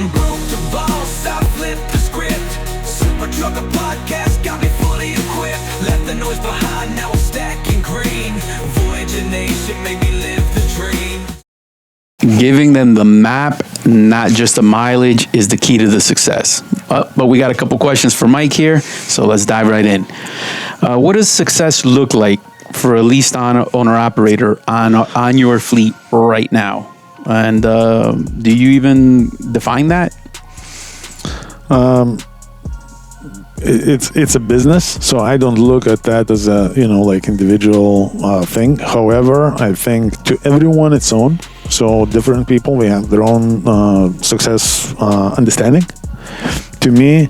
From broke to boss, I flipped the script. Super Trucker Podcast got me fully equipped. Left the noise behind, now I'm stacking green. Voyager Nation made me live the dream. Giving them the map, not just the mileage, is the key to the success. But we got a couple questions for Mike here, so let's dive right in. What does success look like for a leased owner-operator on your fleet right now? And do you even define that? It's a business, so I don't look at that as a individual thing. However, I think to everyone its own. So different people, they have their own success understanding. To me,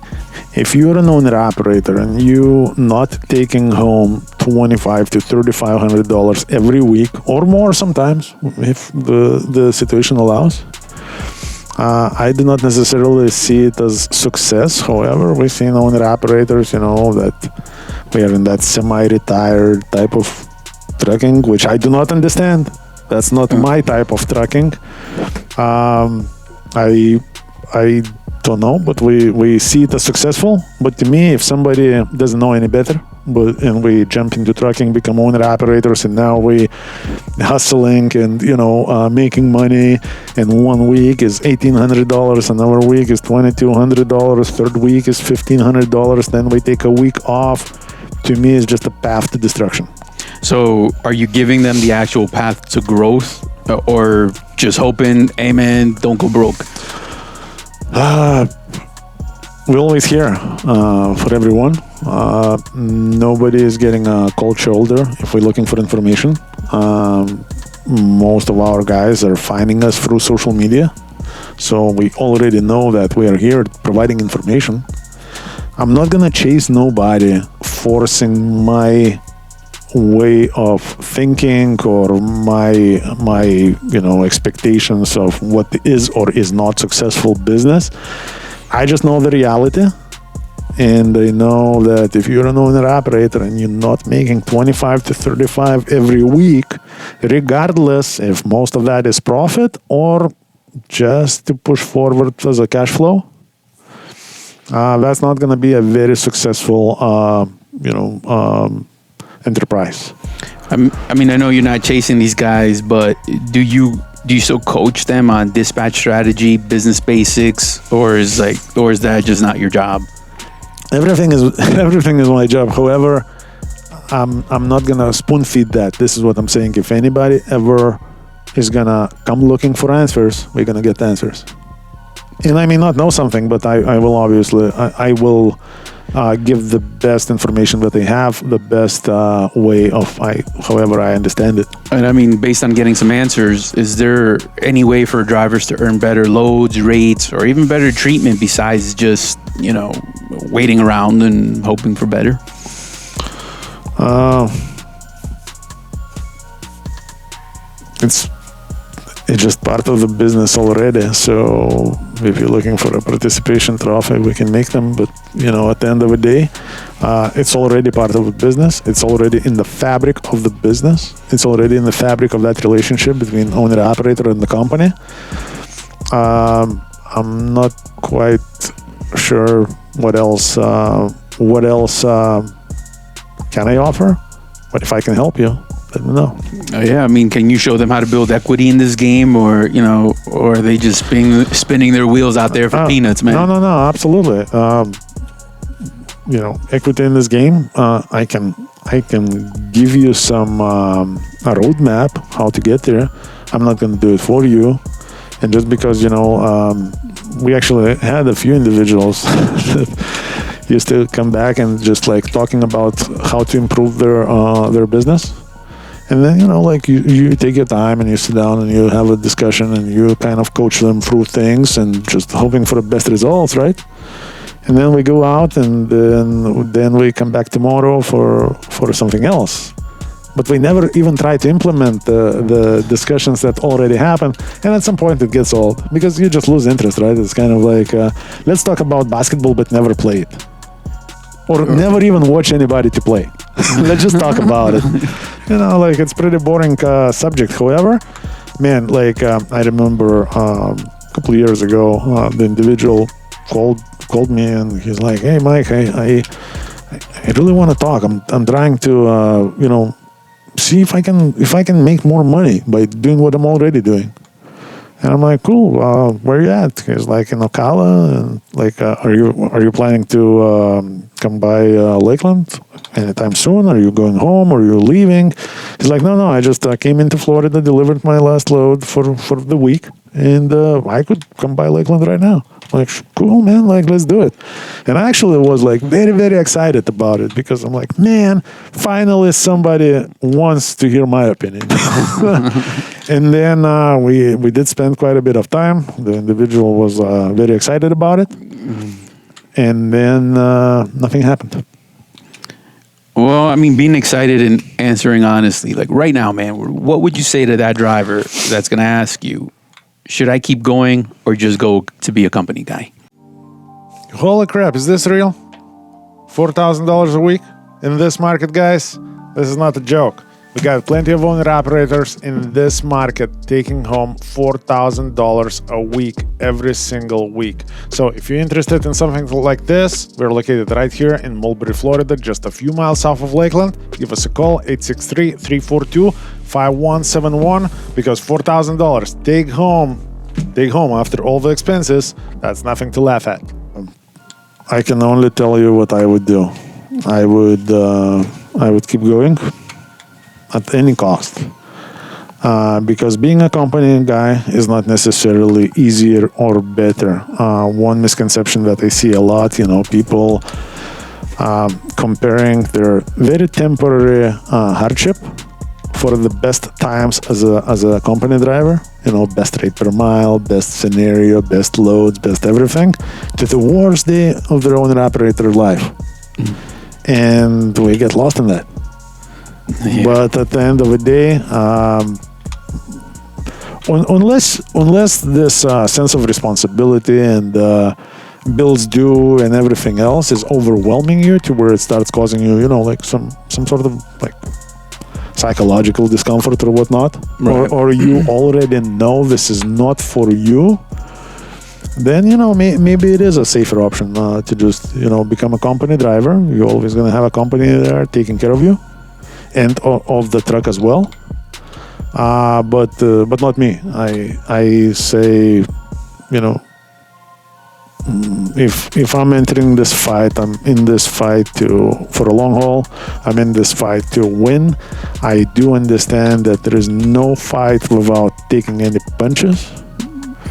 if you're an owner operator and you're not taking home $2,500 to $3,500 every week or more sometimes, if the situation allows, I do not necessarily see it as success. However, we've seen owner operators, that we are in that semi-retired type of trucking, which I do not understand. That's not my type of trucking. I don't know, but we see it as successul. But to me, if somebody doesn't know any better, and we jump into trucking, become owner operators, and now we hustling and making money, and 1 week is $1,800, another week is $2,200, third week is $1,500, then we take a week off. To me, it's just a path to destruction. So are you giving them the actual path to growth, or just hoping, hey man, don't go broke? We always hear for everyone. Nobody is getting a cold shoulder if we're looking for information. Most of our guys are finding us through social media. So we already know that we are here providing information. I'm not going to chase nobody forcing my way of thinking or my expectations of what is or is not successful business. I just know the reality, and I know that if you're an owner operator and you're not making 25 to 35 every week, regardless if most of that is profit or just to push forward as a cash flow, that's not going to be a very successful enterprise. I mean, I know you're not chasing these guys, but do you still coach them on dispatch strategy, business basics, or is that just not your job? Everything is my job. However, I'm not gonna spoon feed that. This is what I'm saying. If anybody ever is gonna come looking for answers, we're gonna get answers. And I may not know something, but I will obviously give the best information that they have, the best way of however I understand it. And I mean, based on getting some answers, is there any way for drivers to earn better loads, rates, or even better treatment besides just, waiting around and hoping for better? It's just part of the business already. So if you're looking for a participation trophy, we can make them. But, at the end of the day, it's already part of the business. It's already in the fabric of the business. It's already in the fabric of that relationship between owner-operator and the company. I'm not quite sure what else can I offer. But if I can help you, let me know. Yeah, I mean, can you show them how to build equity in this game, or or are they just spinning their wheels out there for peanuts, man? No, absolutely. Equity in this game. I can give you some a roadmap how to get there. I'm not going to do it for you, and just because we actually had a few individuals that used to come back and just talking about how to improve their business. And then, you take your time and you sit down and you have a discussion and you kind of coach them through things and just hoping for the best results, right? And then we go out and then we come back tomorrow for something else. But we never even try to implement the discussions that already happened. And at some point it gets old because you just lose interest, right? It's kind of let's talk about basketball but never play it. Or never even watch anybody to play. Let's just talk about it. It's pretty boring subject. However, man, I remember couple of years ago, the individual called me and he's like, "Hey, Mike, I really want to talk. I'm trying to see if I can make more money by doing what I'm already doing." And I'm like, "Cool. Where are you at?" He's like, "In Ocala." And like, are you planning to come by Lakeland anytime soon? Are you going home? Or are you leaving? He's like, "No. I just came into Florida, delivered my last load for the week, and I could come by Lakeland right now." I'm like, "Cool, man. Like, let's do it." And I actually was like very, very excited about it because I'm like, man, finally somebody wants to hear my opinion. And then we did spend quite a bit of time. The individual was very excited about it. And then nothing happened. Well, I mean, being excited and answering honestly, like right now, man, what would you say to that driver that's going to ask you, should I keep going or just go to be a company guy? Holy crap, is this real? $4,000 a week in this market, guys? This is not a joke. We got plenty of owner-operators in this market taking home $4,000 a week every single week. So if you're interested in something like this, we're located right here in Mulberry, Florida, just a few miles south of Lakeland. Give us a call, 863-342-5171, because $4,000 take home after all the expenses, that's nothing to laugh at. I can only tell you what I would do. I would keep going at any cost, because being a company guy is not necessarily easier or better. One misconception that I see a lot, people comparing their very temporary hardship for the best times as a company driver, best rate per mile, best scenario, best loads, best everything, to the worst day of their owner-operator life. And we get lost in that. Yeah. But at the end of the day, unless this sense of responsibility and bills due and everything else is overwhelming you to where it starts causing you, like some sort of like psychological discomfort or whatnot, right. or you already know this is not for you, then maybe it is a safer option to just become a company driver. You're always going to have a company there taking care of you and of the truck as well, but not me. I say, if I'm entering this fight, I'm in this fight for a long haul. I'm in this fight to win. I do understand that there is no fight without taking any punches.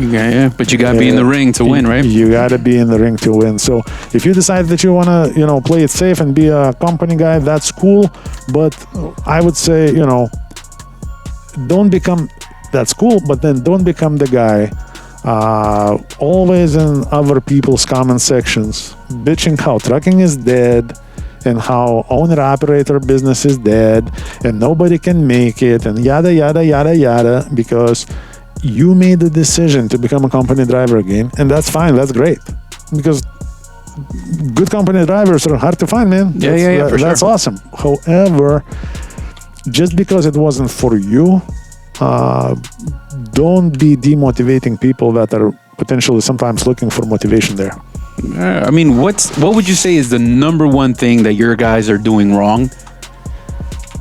Yeah, but you gotta be in the ring to win, right? You gotta be in the ring to win. So if you decide that you wanna, play it safe and be a company guy, that's cool. But I would say, don't become. That's cool, but then don't become the guy always in other people's comment sections bitching how trucking is dead and how owner-operator business is dead and nobody can make it and yada yada yada yada, because you made the decision to become a company driver again, and that's fine, that's great, because good company drivers are hard to find, man. Yeah, for that's sure. Awesome. However, just because it wasn't for you, don't be demotivating people that are potentially sometimes looking for motivation there. I mean, what would you say is the number one thing that your guys are doing wrong,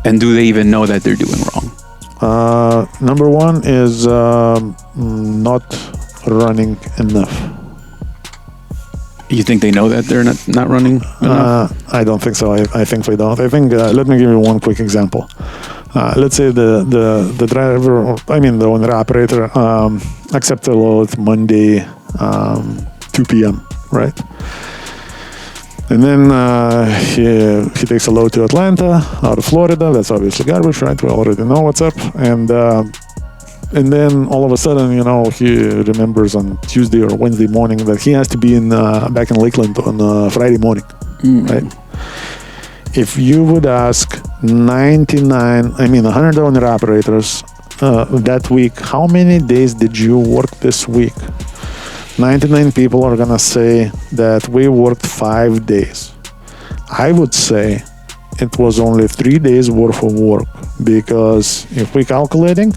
and do they even know that they're doing wrong? Number one is not running enough. You think they know that they're not running enough? I don't think so. I think they don't. I think, let me give you one quick example. Let's say the driver, the owner-operator, accepts a load Monday, 2 p.m., right? And then he takes a load to Atlanta, out of Florida. That's obviously garbage, right? We already know what's up. And then all of a sudden, he remembers on Tuesday or Wednesday morning that he has to be back in Lakeland on Friday morning, right? If you would ask 100 owner-operators that week, how many days did you work this week? 99 people are gonna say that we worked 5 days. I would say it was only 3 days worth of work, because if we're calculating,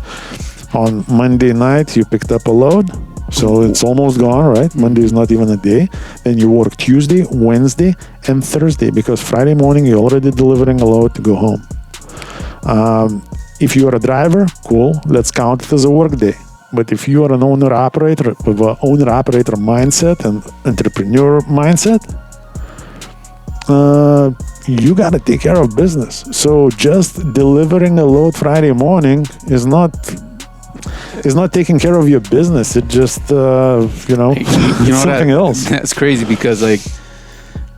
on Monday night you picked up a load, So it's almost gone, right? Monday is not even a day. Then you work Tuesday, Wednesday, and Thursday because Friday morning you're already delivering a load to go home. If you are a driver, cool, let's count it as a work day. But if you are an owner-operator with an owner-operator mindset and entrepreneur mindset, you got to take care of business. So just delivering a load Friday morning is not taking care of your business. It just, something else. That's crazy because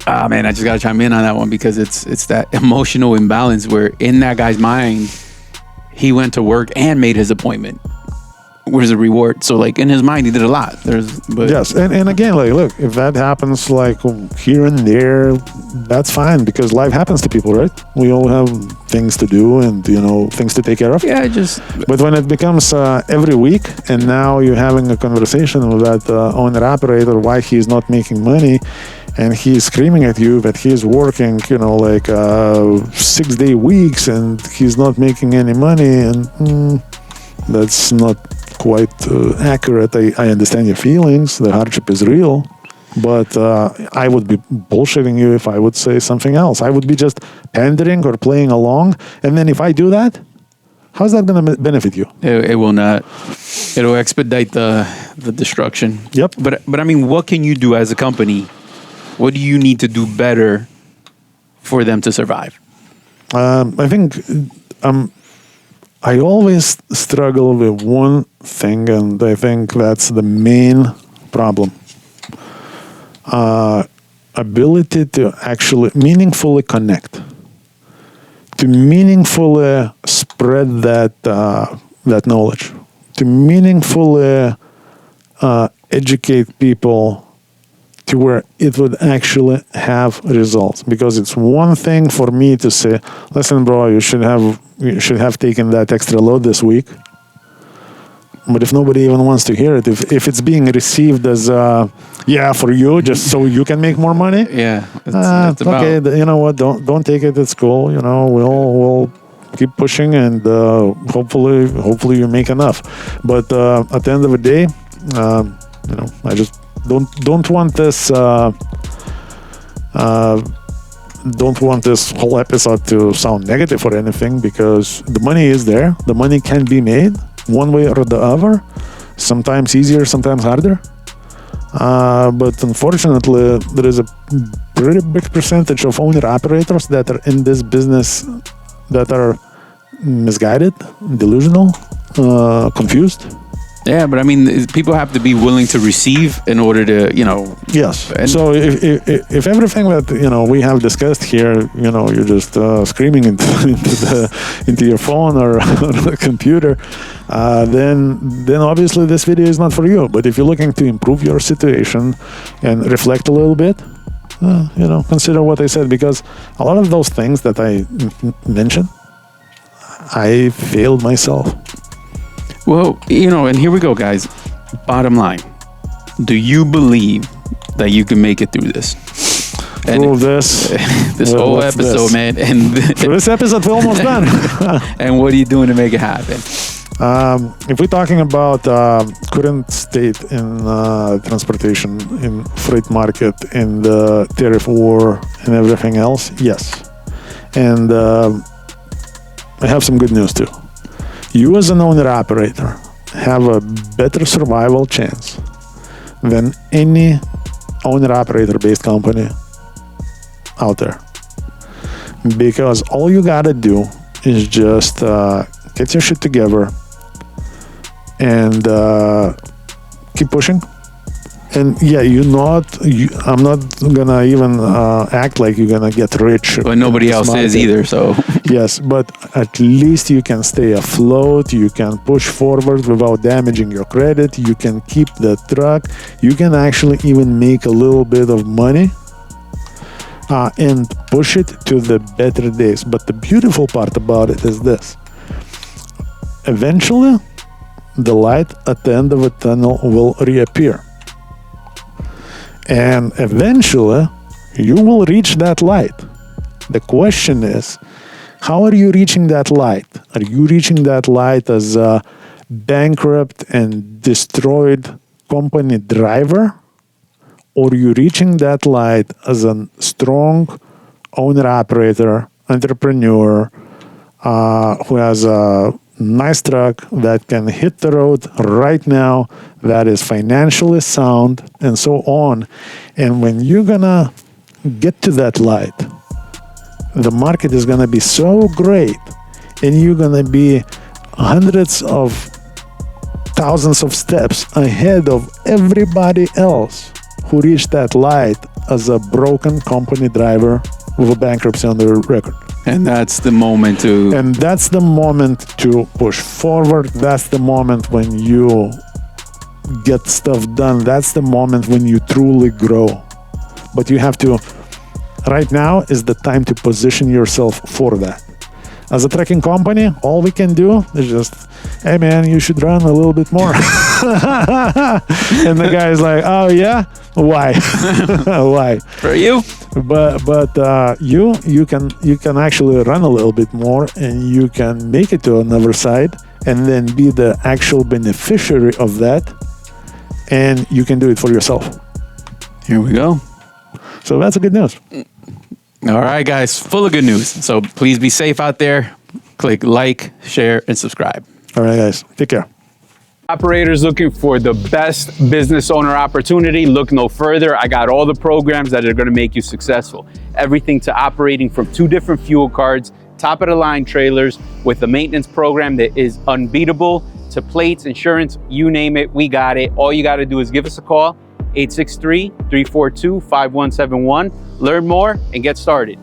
man, I just got to chime in on that one because it's that emotional imbalance where in that guy's mind, he went to work and made his appointment. Where's the reward? So in his mind, he did a lot. Yes, and again, look, if that happens here and there, that's fine because life happens to people, right? We all have things to do and things to take care of. Yeah, But when it becomes every week, and now you're having a conversation with that owner operator why he's not making money, and he's screaming at you that he's working, 6-day weeks and he's not making any money, and that's not quite accurate. I understand your feelings. The hardship is real, but I would be bullshitting you if I would say something else. I would be just pandering or playing along. And then if I do that, how's that going to benefit you? It will not. It'll expedite the destruction. Yep. But I mean, what can you do as a company? What do you need to do better for them to survive? I think I always struggle with one thing, and I think that's the main problem. Ability to actually meaningfully connect, to meaningfully spread that knowledge, to meaningfully educate people to where it would actually have results. Because it's one thing for me to say, listen, bro, you should have taken that extra load this week. But if nobody even wants to hear it, if it's being received as, for you, just so you can make more money. Yeah. It's okay, you know what, don't take it, it's cool. We'll keep pushing and hopefully you make enough. But at the end of the day, I just don't want this whole episode to sound negative or anything, because the money is there. The money can be made one way or the other, sometimes easier, sometimes harder. But unfortunately, there is a pretty big percentage of owner-operators that are in this business that are misguided, delusional, confused. Yeah, but I mean, people have to be willing to receive in order to, Yes. So if everything that we have discussed here, you're just screaming into your phone or the computer, then obviously this video is not for you. But if you're looking to improve your situation and reflect a little bit, consider what I said, because a lot of those things that I mentioned, I failed myself. Well, and here we go, guys. Bottom line, do you believe that you can make it through this? Through this whole episode, man. And for this episode, we're almost done. And what are you doing to make it happen? If we're talking about current state in transportation, in freight market, in the tariff war, and everything else, yes. And I have some good news too. You as an owner-operator have a better survival chance than any owner-operator-based company out there. Because all you gotta do is just get your shit together and keep pushing. And yeah, I'm not gonna even act like you're gonna get rich. But nobody else is either, so. Yes, but at least you can stay afloat, you can push forward without damaging your credit, you can keep the truck, you can actually even make a little bit of money and push it to the better days. But the beautiful part about it is this. Eventually, the light at the end of a tunnel will reappear. And eventually, you will reach that light. The question is, how are you reaching that light? Are you reaching that light as a bankrupt and destroyed company driver, or you reaching that light as a strong owner-operator, entrepreneur, who has a nice truck that can hit the road right now, that is financially sound, and so on. And when you're gonna get to that light, the market is gonna be so great, and you're gonna be hundreds of thousands of steps ahead of everybody else who reached that light as a broken company driver with a bankruptcy on their record. And that's the moment to... And that's the moment to push forward. That's the moment when you get stuff done. That's the moment when you truly grow. But you have to, right now is the time to position yourself for that. As a trucking company, all we can do is just, hey man, you should run a little bit more. And the guy is like, oh yeah? Why? Why? For you? But you can actually run a little bit more, and you can make it to another side, and then be the actual beneficiary of that, and you can do it for yourself. Here we go. So that's a good news. All right, guys, full of good news. So please be safe out there. Click like, share, and subscribe. All right, guys, take care. Operators looking for the best business owner opportunity, look no further. I got all the programs that are going to make you successful. Everything to operating from 2 different fuel cards, top of the line trailers with a maintenance program that is unbeatable, to plates, insurance, you name it, we got it. All you got to do is give us a call, 863-342-5171. Learn more and get started.